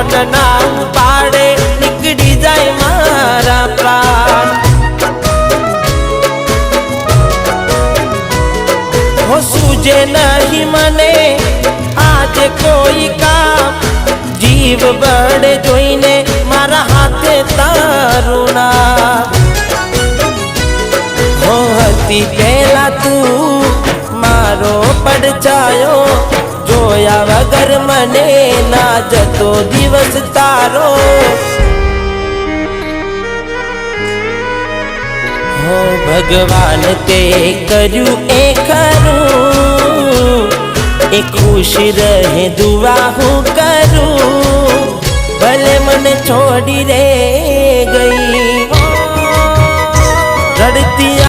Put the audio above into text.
Phone ना पाड़े निकली जाए मारा प्राण। हो सूझे नहीं मने आज कोई काम, जीव बड़े जोईने मारा हाथे तारुणा। हो हती पहला तू मारो પડછાયો, જોયા વગર મને ના જતો દિવસ તારો। हो भगवान ते कर्યું ए खरूं, ए खुश रहे दुआ हूँ करूं, भले मन छोड़ी रे गई रड़ती